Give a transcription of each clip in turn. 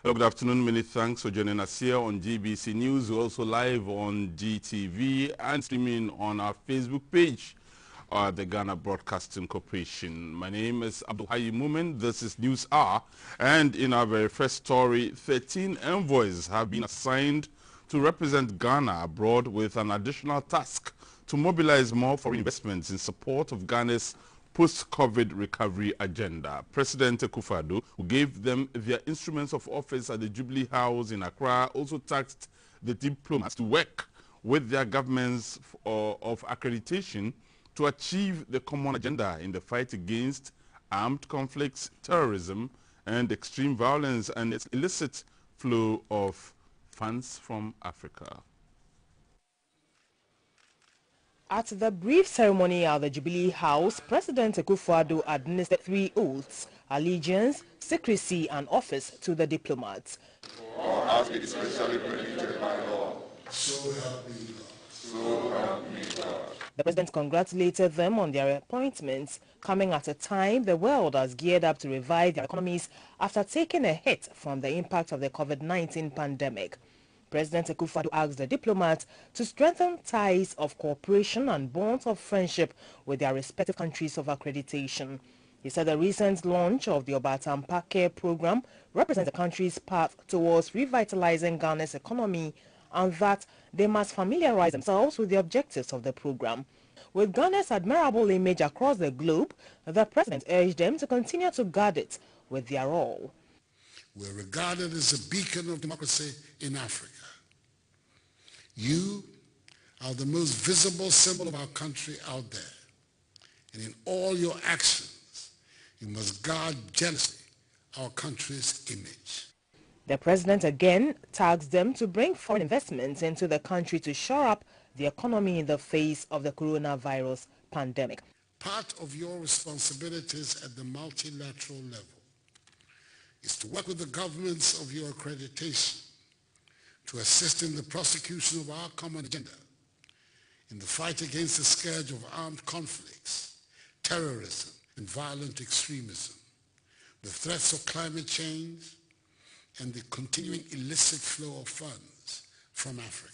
Hello, good afternoon. Many thanks for joining us here on GBC News. We're also live on GTV and streaming on our Facebook page, the Ghana Broadcasting Corporation. My name is Abdulhayi Mumin. This is News Hour. And in our very first story, 13 envoys have been assigned to represent Ghana abroad with an additional task to mobilize more foreign investments in support of Ghana's post-COVID recovery agenda. President Akufo-Addo, who gave them their instruments of office at the Jubilee House in Accra, also tasked the diplomats to work with their governments of accreditation to achieve the common agenda in the fight against armed conflicts, terrorism, and extreme violence and its illicit flow of funds from Africa. At the brief ceremony at the Jubilee House, President Akufo-Addo administered 3 oaths: allegiance, secrecy, and office to the diplomats. As it is specially permitted by law. So help me God. So help me God. The president congratulated them on their appointments, coming at a time the world has geared up to revive their economies after taking a hit from the impact of the COVID-19 pandemic. President Akufo-Addo asked the diplomats to strengthen ties of cooperation and bonds of friendship with their respective countries of accreditation. He said the recent launch of the Obatampa Care program represents the country's path towards revitalizing Ghana's economy and that they must familiarize themselves with the objectives of the program. With Ghana's admirable image across the globe, the president urged them to continue to guard it with their all. We're regarded as a beacon of democracy in Africa. You are the most visible symbol of our country out there. And in all your actions, you must guard jealously our country's image. The president again tasked them to bring foreign investments into the country to shore up the economy in the face of the coronavirus pandemic. Part of your responsibilities at the multilateral level is to work with the governments of your accreditation to assist in the prosecution of our common agenda in the fight against the scourge of armed conflicts, terrorism, and violent extremism, the threats of climate change, and the continuing illicit flow of funds from Africa.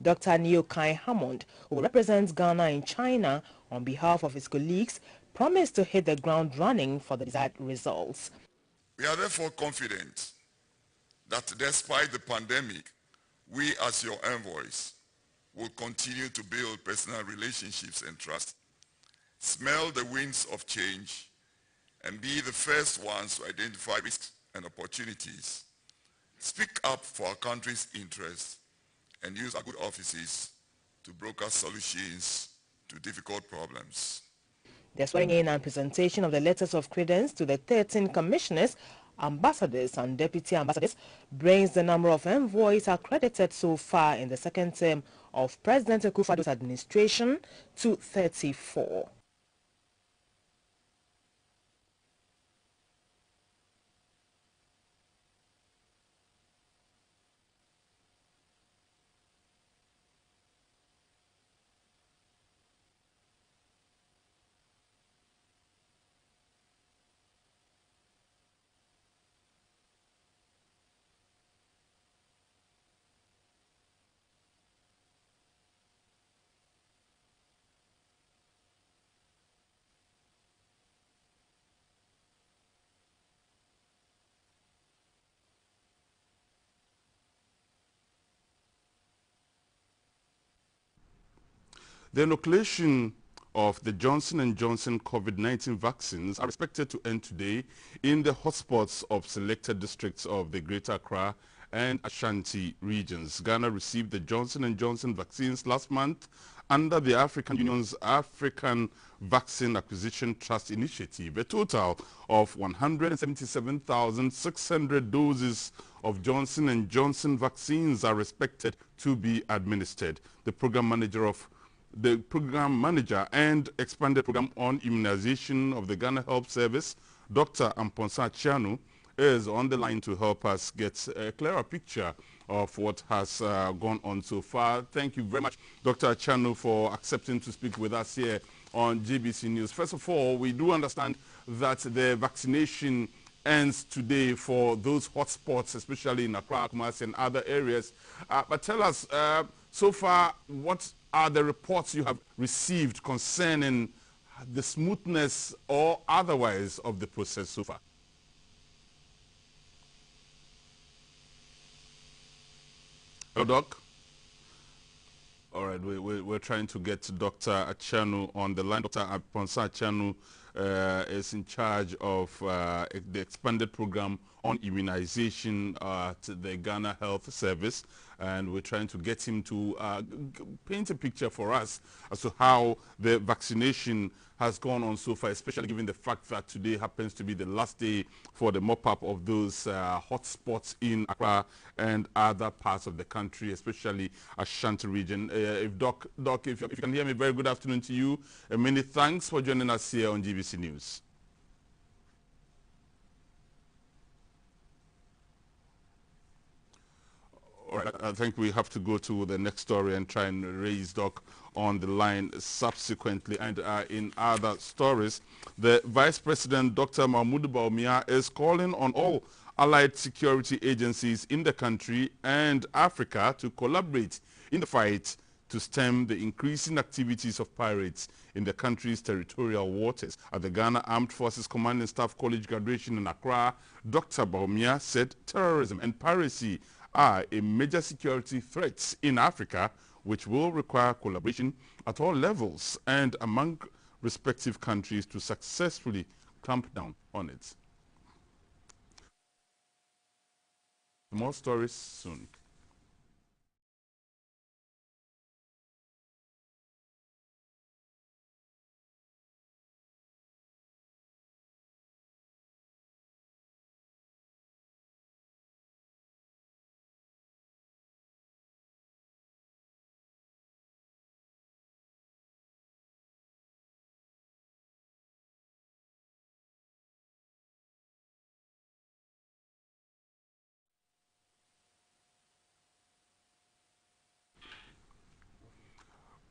Dr. Neo Kai Hammond, who represents Ghana in China on behalf of his colleagues, promised to hit the ground running for the desired results. We are therefore confident that despite the pandemic, we as your envoys will continue to build personal relationships and trust, smell the winds of change, and be the first ones to identify risks and opportunities, speak up for our country's interests, and use our good offices to broker solutions to difficult problems. The swearing-in and presentation of the letters of credence to the 13 commissioners, ambassadors and deputy ambassadors brings the number of envoys accredited so far in the second term of President Akufo-Addo's administration to 34. The inoculation of the Johnson & Johnson COVID-19 vaccines are expected to end today in the hotspots of selected districts of the Greater Accra and Ashanti regions. Ghana received the Johnson & Johnson vaccines last month under the African Union's African Vaccine Acquisition Trust Initiative. A total of 177,600 doses of Johnson & Johnson vaccines are expected to be administered. The program manager and expanded program on immunization of the Ghana Health Service, Dr. Amponsa Chianu, is on the line to help us get a clearer picture of what has gone on so far. Thank you very much, Dr. Chianu, for accepting to speak with us here on GBC News. First of all, we do understand that the vaccination ends today for those hotspots, especially in Accra, Kumasi, and other areas. But tell us, so far, what are the reports you have received concerning the smoothness or otherwise of the process so far? Hello, Doc. All right, we're trying to get Dr. Achanu on the line. Dr. Aponsa Achanu is in charge of the expanded program on immunization at the Ghana Health Service, and we're trying to get him to paint a picture for us as to how the vaccination has gone on so far, especially given the fact that today happens to be the last day for the mop-up of those hotspots in Accra and other parts of the country, especially Ashanti region. Doc, if you can hear me, very good afternoon to you. Many thanks for joining us here on GBC News. All right, I think we have to go to the next story and try and raise Doc on the line subsequently. And in other stories, the Vice President, Dr. Mahmoud Bawumia, is calling on all allied security agencies in the country and Africa to collaborate in the fight to stem the increasing activities of pirates in the country's territorial waters. At the Ghana Armed Forces Commanding Staff College graduation in Accra, Dr. Bawumia said terrorism and piracy are a major security threats in Africa, which will require collaboration at all levels and among respective countries to successfully clamp down on it. More stories soon.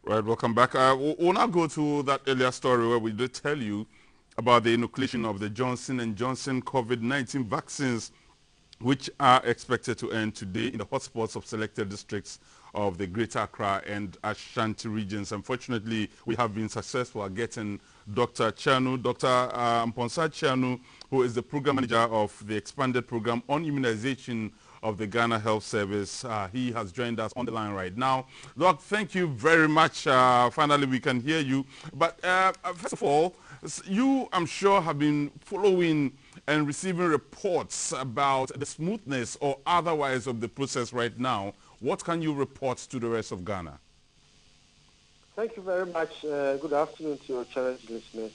Right, welcome back. We'll now go to that earlier story where we did tell you about the inoculation of the Johnson & Johnson COVID-19 vaccines, which are expected to end today in the hotspots of selected districts of the Greater Accra and Ashanti regions. Unfortunately, we have been successful at getting Dr. Chanu, Dr. Mponsa Chanu, who is the program manager of the expanded program on immunization of the Ghana Health Service. He has joined us on the line right now. Doc, thank you very much. Finally, we can hear you. But first of all, you, I'm sure, have been following and receiving reports about the smoothness or otherwise of the process right now. What can you report to the rest of Ghana? Thank you very much. Good afternoon to your challenge listeners.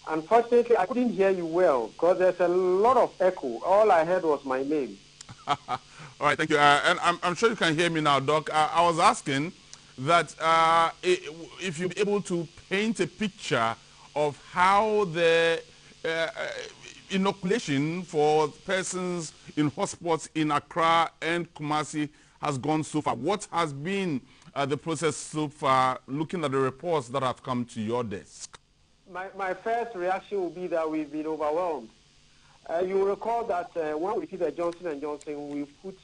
Unfortunately, I couldn't hear you well because there's a lot of echo. All I heard was my name. All right, thank you. And I'm sure you can hear me now, Doc. I was asking that if you're able to paint a picture of how the inoculation for persons in hotspots in Accra and Kumasi has gone so far. What has been the process so far, looking at the reports that have come to your desk? My first reaction will be that we've been overwhelmed. You will recall that when we did the Johnson & Johnson, we put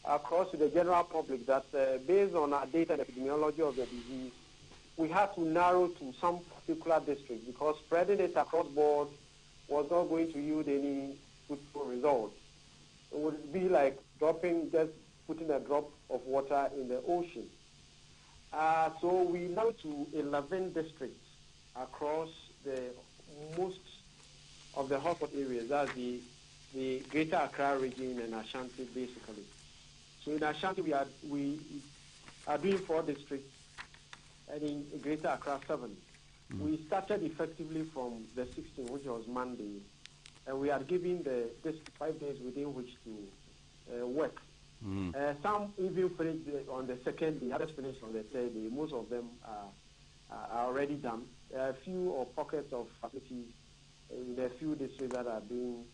across to the general public that based on our data and epidemiology of the disease, we had to narrow to some particular district because spreading it across board was not going to yield any fruitful results. It would be like just putting a drop of water in the ocean. So we narrowed to 11 districts across most of the hotspot areas. That's the Greater Accra region and Ashanti, basically. So in Ashanti, we are doing 4 districts, and in Greater Accra, 7. We started effectively from the 16th, which was Monday, and we are giving this 5 days within which to work. Some even finished on the 2nd day, others finished on the 3rd day. Most of them are already done. There are a few pockets of facilities in a few districts that are being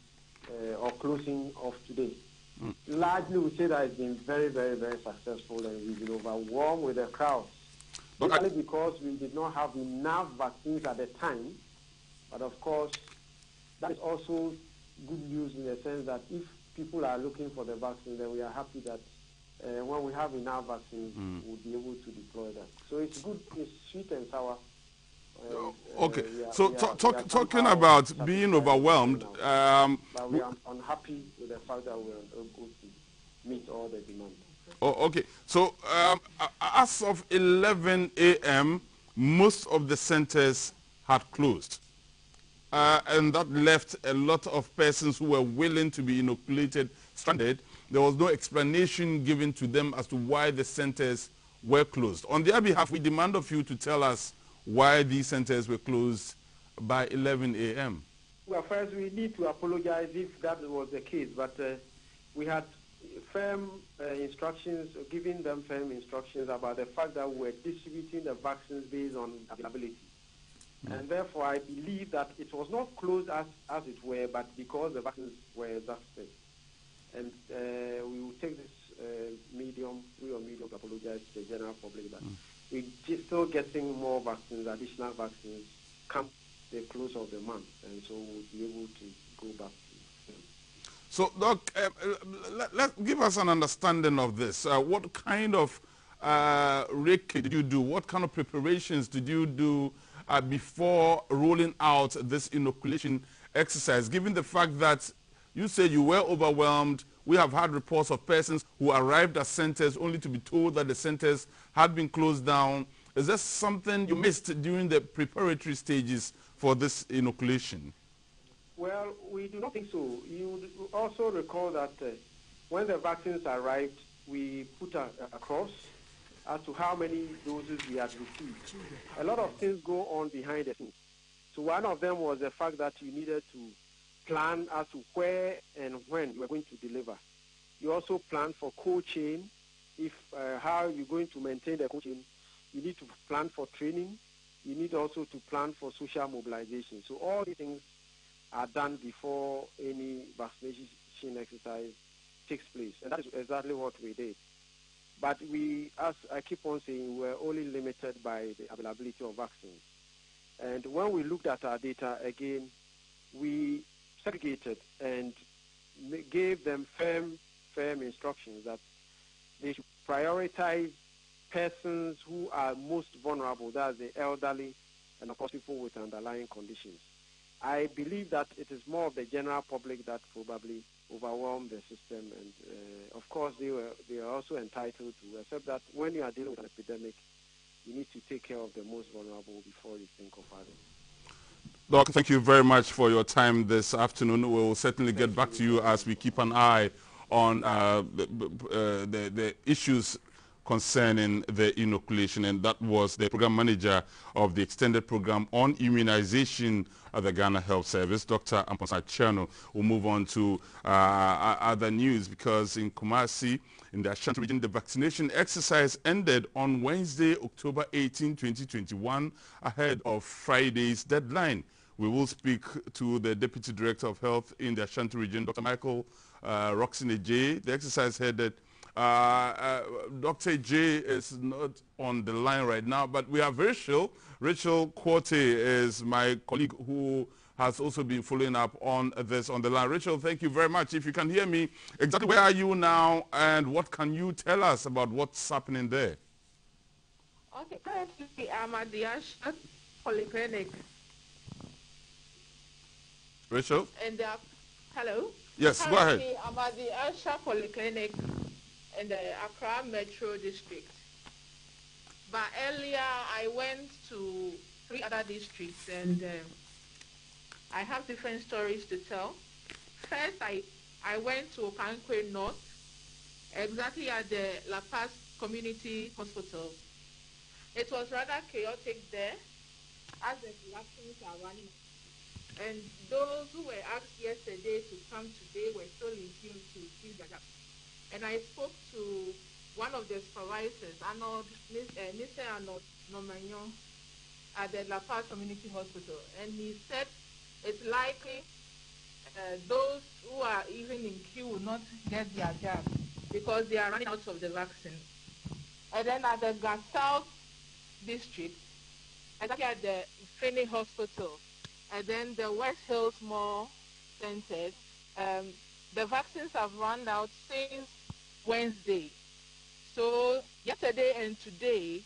or closing off today. Largely, we say that it's been very, very, very successful, and we've been overwhelmed with the crowds. Partly because we did not have enough vaccines at the time, but of course, that is also good news in the sense that if people are looking for the vaccine, then we are happy that when we have enough vaccines, we'll be able to deploy them. So it's good, it's sweet and sour. Okay, so talking about being overwhelmed, but we are unhappy with the fact that we are able to meet all the demand. Oh, okay, so as of 11 a.m., most of the centers had closed. And that left a lot of persons who were willing to be inoculated stranded. There was no explanation given to them as to why the centers were closed. On their behalf, we demand of you to tell us why these centers were closed by 11 a.m. Well, first we need to apologize if that was the case, but we had firm instructions, giving them firm instructions about the fact that we were distributing the vaccines based on availability. And therefore, I believe that it was not closed as it were, but because the vaccines were exhausted. And we will take this medium to apologize to the general public that we're still getting more vaccines, additional vaccines, come the close of the month, and so we'll be able to go back to them. So, Doc, let's give us an understanding of this. What kind of recce did you do? What kind of preparations did you do before rolling out this inoculation exercise, given the fact that you say you were overwhelmed? We have had reports of persons who arrived at centers only to be told that the centers had been closed down. Is there something you missed during the preparatory stages for this inoculation? Well, we do not think so. You also recall that when the vaccines arrived, we put across as to how many doses we had received. A lot of things go on behind the scenes. So one of them was the fact that you needed to plan as to where and when you were going to deliver. You also plan for cold chain. If how you're going to maintain the cold chain, you need to plan for training. You need also to plan for social mobilization. So all these things are done before any vaccination exercise takes place. And that is exactly what we did. But we, as I keep on saying, we're only limited by the availability of vaccines. And when we looked at our data again, we segregated and gave them firm instructions that they should prioritize persons who are most vulnerable, that's the elderly, and of course people with underlying conditions. I believe that it is more of the general public that probably overwhelmed the system, and of course they are also entitled to, except that when you are dealing with an epidemic, you need to take care of the most vulnerable before you think of others. Doc, thank you very much for your time this afternoon. We will certainly get back to you as we keep an eye on the issues concerning the inoculation. And that was the program manager of the extended program on immunization at the Ghana Health Service, Dr. Amposa Cherno. We'll move on to other news, because in Kumasi, in the Ashanti region, the vaccination exercise ended on Wednesday, October 18, 2021, ahead of Friday's deadline. We will speak to the Deputy Director of Health in the Ashanti region, Dr. Michael Roxine J. The exercise headed. Dr. J is not on the line right now, but we have Rachel. Rachel Quarte is my colleague who has also been following up on this on the line. Rachel, thank you very much. If you can hear me, exactly where are you now, and what can you tell us about what's happening there? Okay, currently I'm at the Asha Polyclinic. Rachel? And hello? Yes, currently, go ahead. I'm at the Asha Polyclinic in the Accra Metro District. But earlier I went to 3 other districts, and I have different stories to tell. First, I went to Okankwe North, exactly at the La Paz Community Hospital. It was rather chaotic there, as the elections are running. And those who were asked yesterday to come today were still in queue to see the gap. And I spoke to one of the supervisors, Mr. Arnold Nomanyon, at the La Paz Community Hospital, and he said it's likely those who are even in queue will not get their jab because they are running out of the vaccine. And then at the South District, exactly at the Finney Hospital, and then the West Hills Mall Center, The vaccines have run out since Wednesday. So yesterday and today,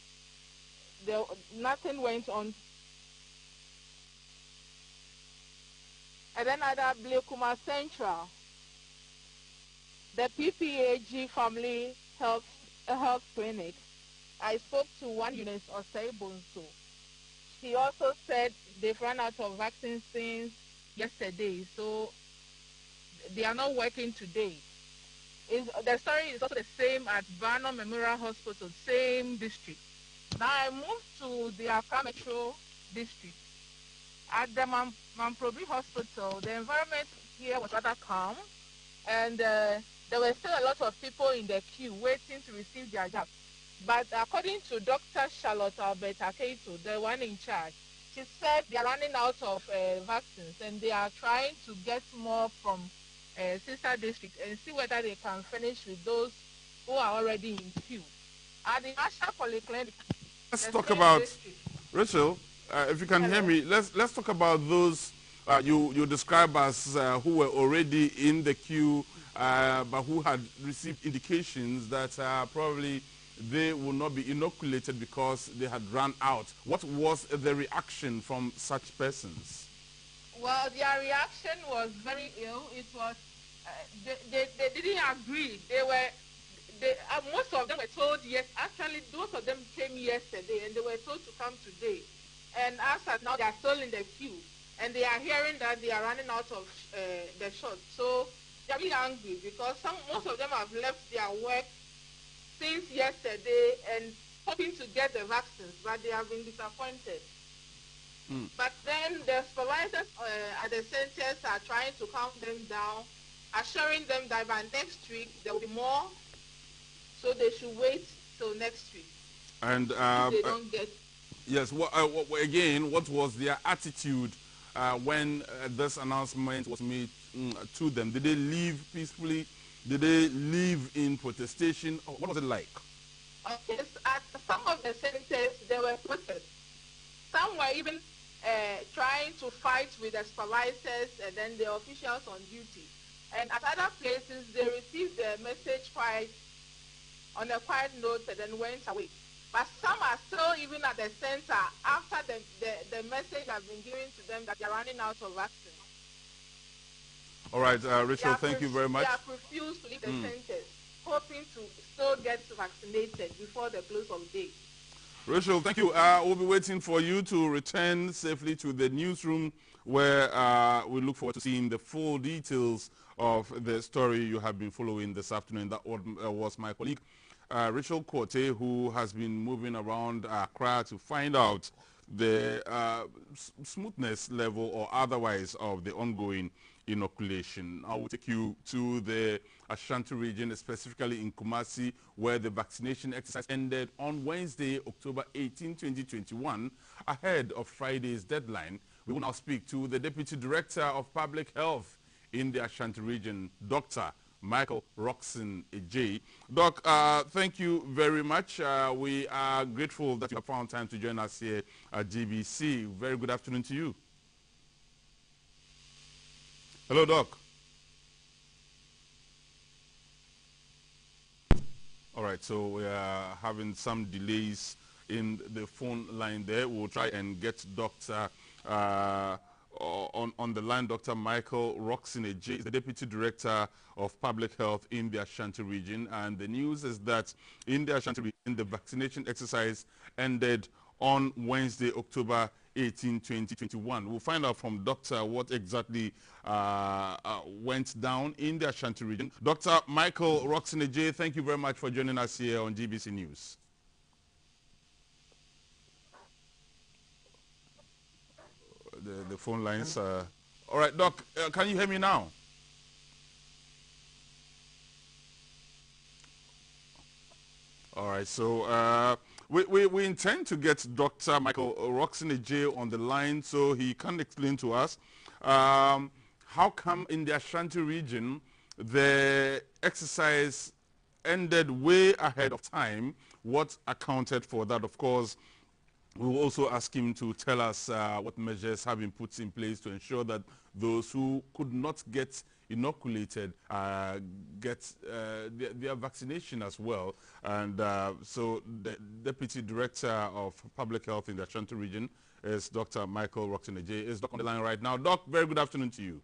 nothing went on. And then at Blekuma Central, the PPAG Family Health Clinic, I spoke to one Eunice Osei-Bonso. She also said they've run out of vaccines since yesterday, so they are not working today. The story is also the same at Barnum Memorial Hospital, same district. Now I moved to the Accra Metro district. At the Mamprobi Hospital, the environment here was rather calm, and there were still a lot of people in the queue waiting to receive their jab. But according to Dr. Charlotte Albert Akeito, the one in charge, she said they are running out of vaccines and they are trying to get more from sister districts and see whether they can finish with those who are already in queue. At the National Polyclinic, Let's talk about, Rachel, if you can Hello. hear me, let's talk about those you describe as who were already in the queue, but who had received indications that probably they will not be inoculated because they had run out. What was the reaction from such persons? Well, their reaction was very ill. It was, they didn't agree. Most of them were told yes. Actually, most of them came yesterday and they were told to come today. And as of now, they are still in the queue. And they are hearing that they are running out of the shots. So they are really angry because most of them have left their work since yesterday and hoping to get the vaccines, but they have been disappointed. But then the supervisors at the centers are trying to calm them down, assuring them that by next week there will be more, so they should wait till next week. And if they don't get. Yes, again, what was their attitude when this announcement was made to them? Did they leave peacefully? Did they leave in protestation? What was it like? Okay, at some of the centers, there were protests. Some were even trying to fight with the supervisors and then the officials on duty. And at other places, they received the message on a quiet note and then went away. But some are still even at the center after the message has been given to them that they are running out of vaccine. All right, Rachel, thank you very much. They have refused to leave the centers, hoping to still get vaccinated before the close of day. Rachel, thank you. We'll be waiting for you to return safely to the newsroom where we look forward to seeing the full details of the story you have been following this afternoon. That was my colleague, Rachel Korte, who has been moving around Accra to find out the smoothness level or otherwise of the ongoing inoculation. I will take you to the Ashanti region, specifically in Kumasi, where the vaccination exercise ended on Wednesday, October 18, 2021, ahead of Friday's deadline. We will now speak to the Deputy Director of Public Health in the Ashanti region, Dr. Michael Roxon Ejay. Doc, thank you very much. We are grateful that you have found time to join us here at GBC. Very good afternoon to you. Hello, Doc. All right, so we are having some delays in the phone line there. We'll try and get Dr. On the line, Dr. Michael Roxon Ejay, the Deputy Director of Public Health in the Ashanti region. And the news is that in the Ashanti region, the vaccination exercise ended on Wednesday, October 18, 2021. We'll find out from Doctor what exactly went down in the Ashanti region. Dr. Michael Roxon Ejay, thank you very much for joining us here on GBC News. The phone lines. All right, Doc, can you hear me now? All right, so we intend to get Dr. Michael Roxon Ejay on the line so he can explain to us how come in the Ashanti region the exercise ended way ahead of time. What accounted for that? Of course, we will also ask him to tell us what measures have been put in place to ensure that those who could not get inoculated get their vaccination as well. And so the Deputy Director of Public Health in the Ashanti region is Dr. Michael Roxton-Ajay. Is Doc on the line right now? Doc, very good afternoon to you.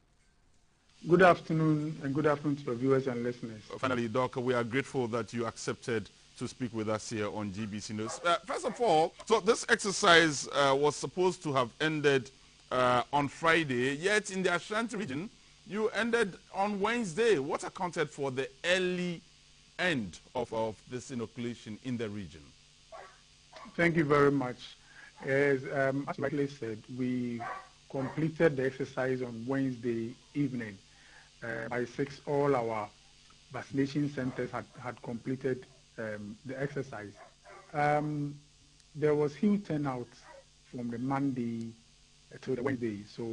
Good afternoon, and good afternoon to your viewers and listeners. Finally, Doc, we are grateful that you accepted to speak with us here on GBC News. First of all, so this exercise was supposed to have ended on Friday, yet in the Ashanti region, you ended on Wednesday. What accounted for the early end of this inoculation in the region? Thank you very much. As rightly said, we completed the exercise on Wednesday evening. By 6, all our vaccination centers had completed the exercise. There was huge turnout from the Monday to the Wednesday, so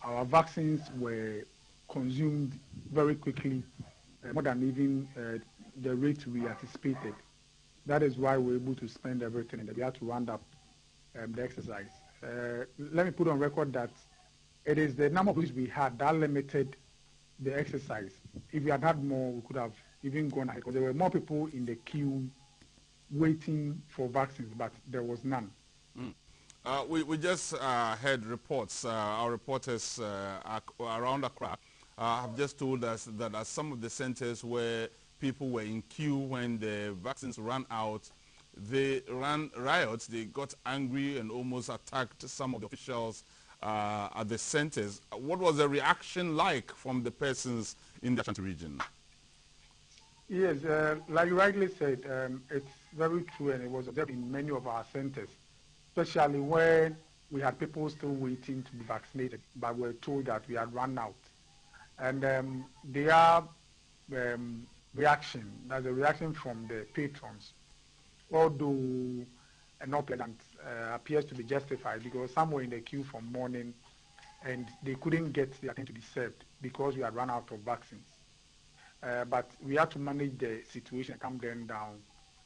our vaccines were consumed very quickly, more than even the rate we anticipated. That is why we were able to spend everything, and we had to round up the exercise. Let me put on record that it is the number of doses we had that limited the exercise. If we had had more, we could have even gone ahead, because there were more people in the queue waiting for vaccines, but there was none. We just heard reports. Our reporters around Accra have just told us that at some of the centers where people were in queue when the vaccines ran out, they ran riots. They got angry and almost attacked some of the officials at the centers. What was the reaction like from the persons in the Ashanti region? Yes, like you rightly said, it's very true, and it was observed in many of our centers, especially when we had people still waiting to be vaccinated, but we were told that we had run out. And their reaction, that's a reaction from the patrons, although not pleasant, appears to be justified, because some were in the queue from morning and they couldn't get their attention to be served because we had run out of vaccines. But we had to manage the situation and calm them down,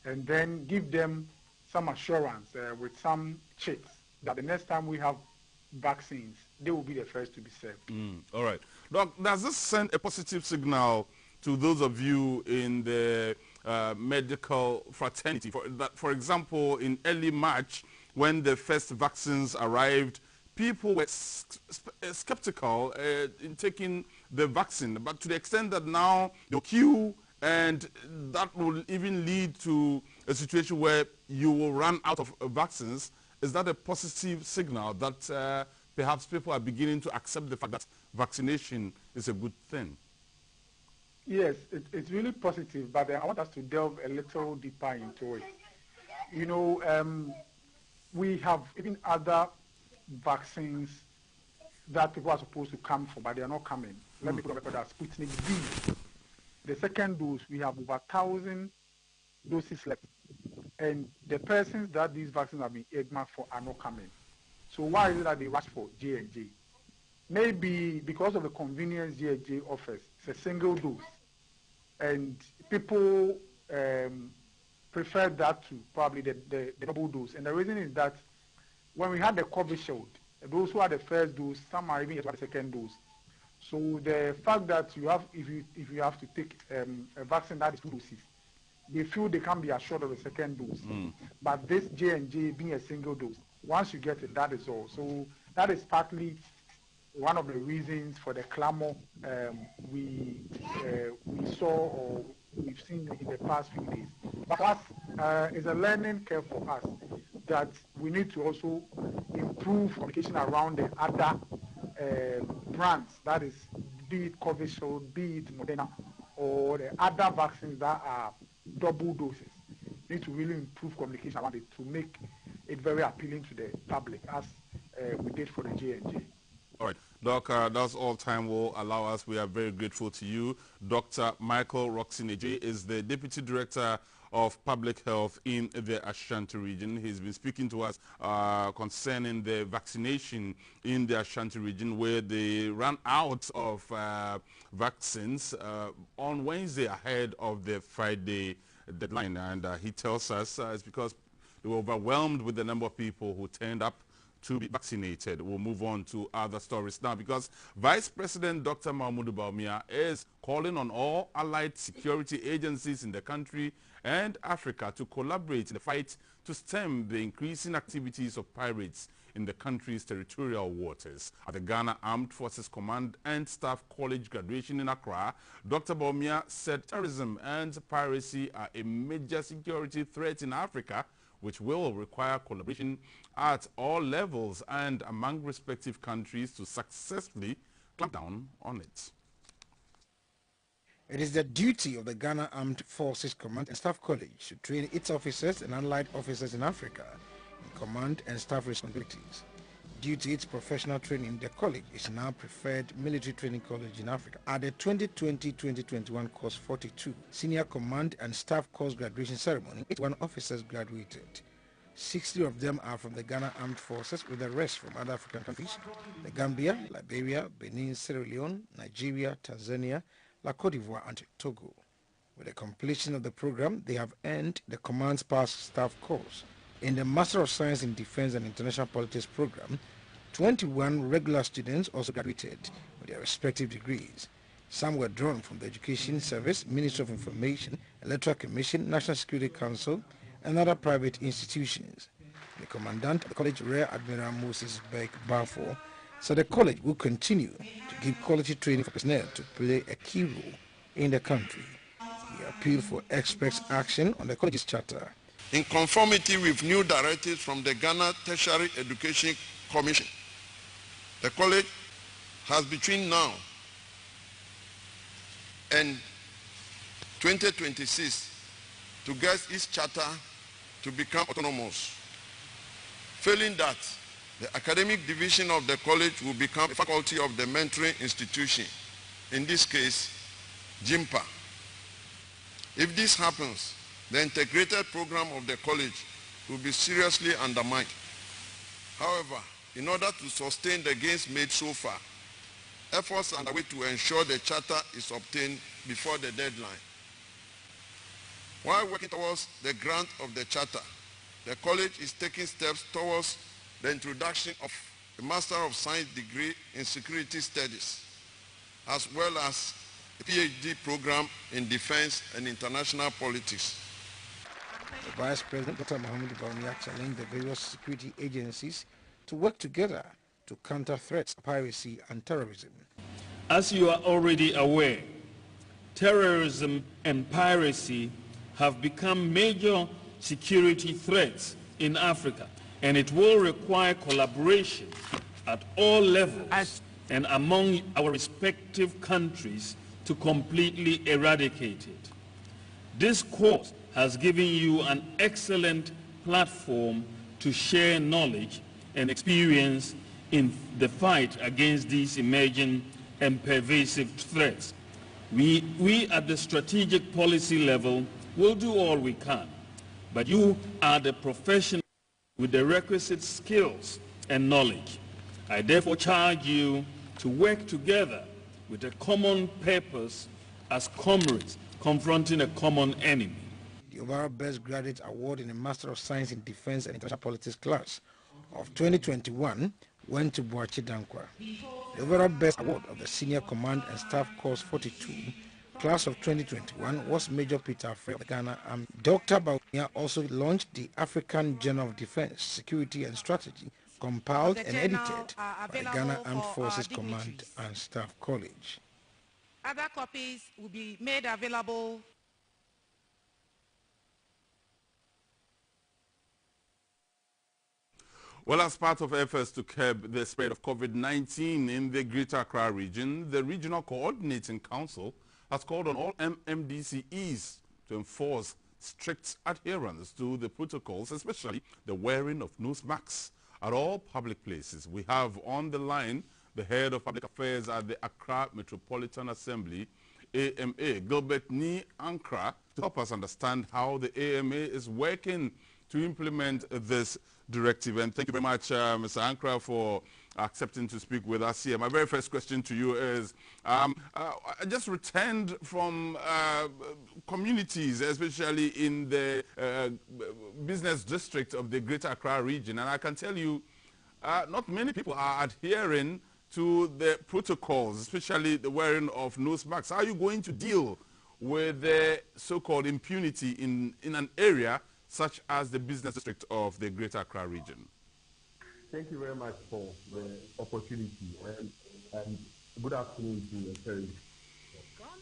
and then give them some assurance with some checks that the next time we have vaccines, they will be the first to be served. All right. Doc, does this send a positive signal to those of you in the medical fraternity? For example, in early March, when the first vaccines arrived, people were skeptical in taking the vaccine, but to the extent that now the queue, and that will even lead to a situation where you will run out of vaccines. Is that a positive signal that perhaps people are beginning to accept the fact that vaccination is a good thing? Yes, it's really positive, but I want us to delve a little deeper into it. You know, we have even other vaccines that people are supposed to come for, but they are not coming. Let me put on record that Sputnik V, the second dose, we have over 1,000 doses left. And the persons that these vaccines have been earmarked for are not coming. So why is it that they rush for J&J? Maybe because of the convenience J&J offers. It's a single dose. And people prefer that to probably the double dose. And the reason is that when we had the COVID shield, those who had the first dose, some are even yet to have the second dose. So the fact that you have, if you have to take a vaccine that is 2 doses, they feel they can be assured of a second dose. But this J&J being a single dose, once you get it, that is all. So that is partly one of the reasons for the clamor we saw or we've seen in the past few days. But for us, it's a learning curve for us that we need to also improve communication around the other brands, that is, be it Covishield, be it Moderna, or the other vaccines that are double doses. We need to really improve communication around it to make it very appealing to the public, as we did for the J&J. All right, Doc, that's all time will allow us. We are very grateful to you. Dr. Michael Roxton-Ajay is the Deputy Director of Public Health in the Ashanti region. He's been speaking to us concerning the vaccination in the Ashanti region, where they ran out of vaccines on Wednesday ahead of the Friday deadline. And he tells us it's because they were overwhelmed with the number of people who turned up to be vaccinated. We'll move on to other stories now because Vice President Dr. Mahmoud Bawumia is calling on all allied security agencies in the country and Africa to collaborate in the fight to stem the increasing activities of pirates in the country's territorial waters. At the Ghana Armed Forces Command and Staff College graduation in Accra, Dr. Bawumia said terrorism and piracy are a major security threat in Africa, which will require collaboration at all levels and among respective countries to successfully clamp down on it. It is the duty of the Ghana Armed Forces Command and Staff College to train its officers and allied officers in Africa in command and staff responsibilities. Due to its professional training, the college is now preferred military training college in Africa. At the 2020-2021 course 42 senior command and staff course graduation ceremony, 81 officers graduated. 60 of them are from the Ghana Armed Forces, with the rest from other African countries: the Gambia, Liberia, Benin, Sierra Leone, Nigeria, Tanzania, La Côte d'Ivoire and Togo. With the completion of the program, they have earned the Command's Pass Staff course. In the Master of Science in Defense and International Politics program, 21 regular students also graduated with their respective degrees. Some were drawn from the Education Service, Ministry of Information, Electoral Commission, National Security Council, and other private institutions. The Commandant of the College, Rear Admiral Moses Beck Balfour, said the college will continue to give quality training for personnel to play a key role in the country. He appealed for experts' action on the college's charter. In conformity with new directives from the Ghana Tertiary Education Commission, the college has between now and 2026 to get its charter to become autonomous. Failing that, the academic division of the college will become a faculty of the mentoring institution, in this case, GIMPA. If this happens, the integrated program of the college will be seriously undermined. However, in order to sustain the gains made so far, efforts are underway to ensure the charter is obtained before the deadline. While working towards the grant of the charter, the college is taking steps towards the introduction of a Master of Science degree in Security Studies, as well as a PhD program in Defense and International Politics. The Vice President, Dr. Mahmoud Bawumia, challenged the various security agencies to work together to counter threats of piracy and terrorism. As you are already aware, terrorism and piracy have become major security threats in Africa, and it will require collaboration at all levels and among our respective countries to completely eradicate it. This course has given you an excellent platform to share knowledge and experience in the fight against these emerging and pervasive threats. We at the strategic policy level will do all we can, but you are the professionals with the requisite skills and knowledge. I therefore charge you to work together with a common purpose as comrades confronting a common enemy. The overall Best Graduate Award in the Master of Science in Defense and International Politics class of 2021 went to Boachi Dankwa. The overall Best Award of the Senior Command and Staff Course 42 class of 2021 was Major Peter Frey of the Ghana Army. Dr. Bawumia also launched the African Journal of Defense, Security and Strategy, compiled and edited by the Ghana Armed Forces Command and Staff College. Other copies will be made available. Well, as part of efforts to curb the spread of COVID-19 in the Greater Accra region, the Regional Coordinating Council has called on all MMDCEs to enforce strict adherence to the protocols, especially the wearing of nose masks at all public places. We have on the line the head of public affairs at the Accra Metropolitan Assembly, AMA, Gilbert Ni Ankra, to help us understand how the AMA is working to implement this directive. And thank you very much, Mr. Ankra, for accepting to speak with us here. My very first question to you is, I just returned from communities, especially in the business district of the Greater Accra region, and I can tell you not many people are adhering to the protocols, especially the wearing of nose masks. How are you going to deal with the so-called impunity in an area such as the business district of the Greater Accra region? Thank you very much for the opportunity, and good afternoon to Terry.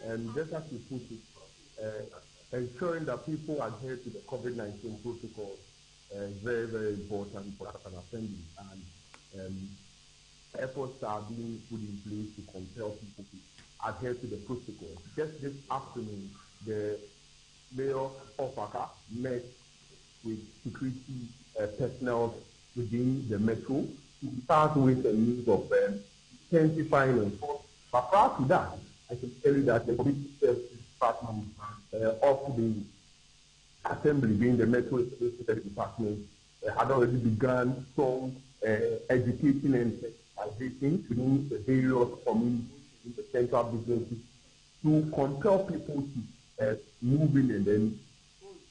And just as you put it, ensuring that people adhere to the COVID-19 protocol is very, very important for us as an assembly, and efforts are being put in place to compel people to adhere to the protocol. Just this afternoon, the mayor of Accra met with security personnel within the metro to start with the means of intensifying enforcement. But prior to that, I can tell you that the community services department of the assembly, being the metro security department, had already begun some education and sensitization within the various communities in the central businesses to compel people to move in and then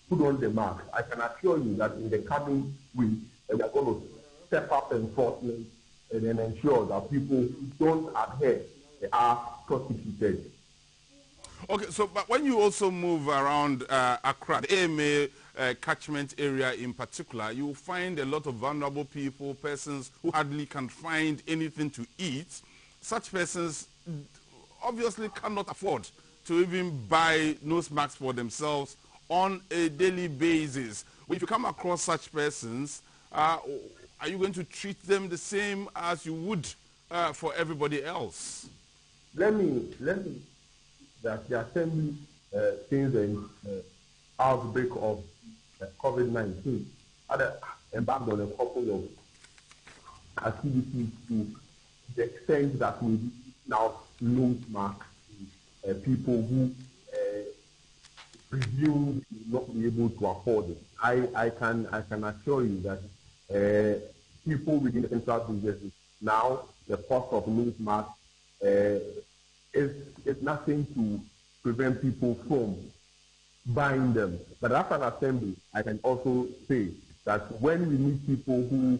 put on the mask. I can assure you that in the coming week, we are going to step up enforcement and then ensure that people who don't adhere are prosecuted. Okay, so but when you also move around Accra, the AMA catchment area in particular, you will find a lot of vulnerable people, persons who hardly can find anything to eat. Such persons obviously cannot afford to even buy nose masks for themselves on a daily basis. If you come across such persons, are you going to treat them the same as you would for everybody else? Let me that the assembly since the outbreak of COVID-19 had embarked on a couple of activities to the extent that we now nose masks to people who presume not be able to afford it. I can assure you that people within the central businesses now the cost of nose masks is nothing to prevent people from buying them. But as an assembly, I can also say that when we meet people who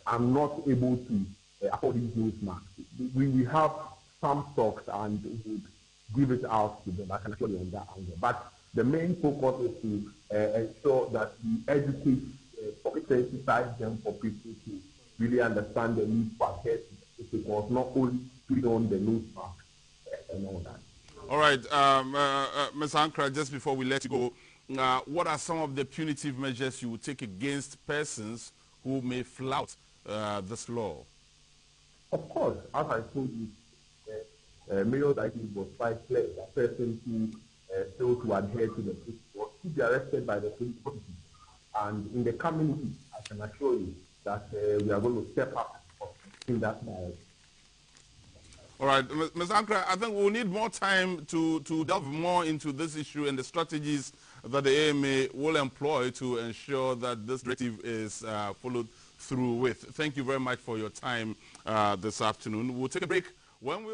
are not able to afford these nose masks, we have some stocks and would give it out to them. I can assure you on that angle. But the main focus is to ensure that we educate, sensitize them for people to really understand the need for adhere to the protocols, not only put on the nose mask and all that. All right, Ms. Ankra, just before we let you go, what are some of the punitive measures you would take against persons who may flout this law? Of course, as I told you, Mayor Daiki was quite clear that persons who fail to adhere to the protocol should be arrested by the police authorities. And in the coming weeks, I can assure you that we are going to step up in that direction. All right, Ms. Ankra, I think we'll need more time to delve more into this issue and the strategies that the AMA will employ to ensure that this directive is followed through with. Thank you very much for your time this afternoon. We'll take a break. When we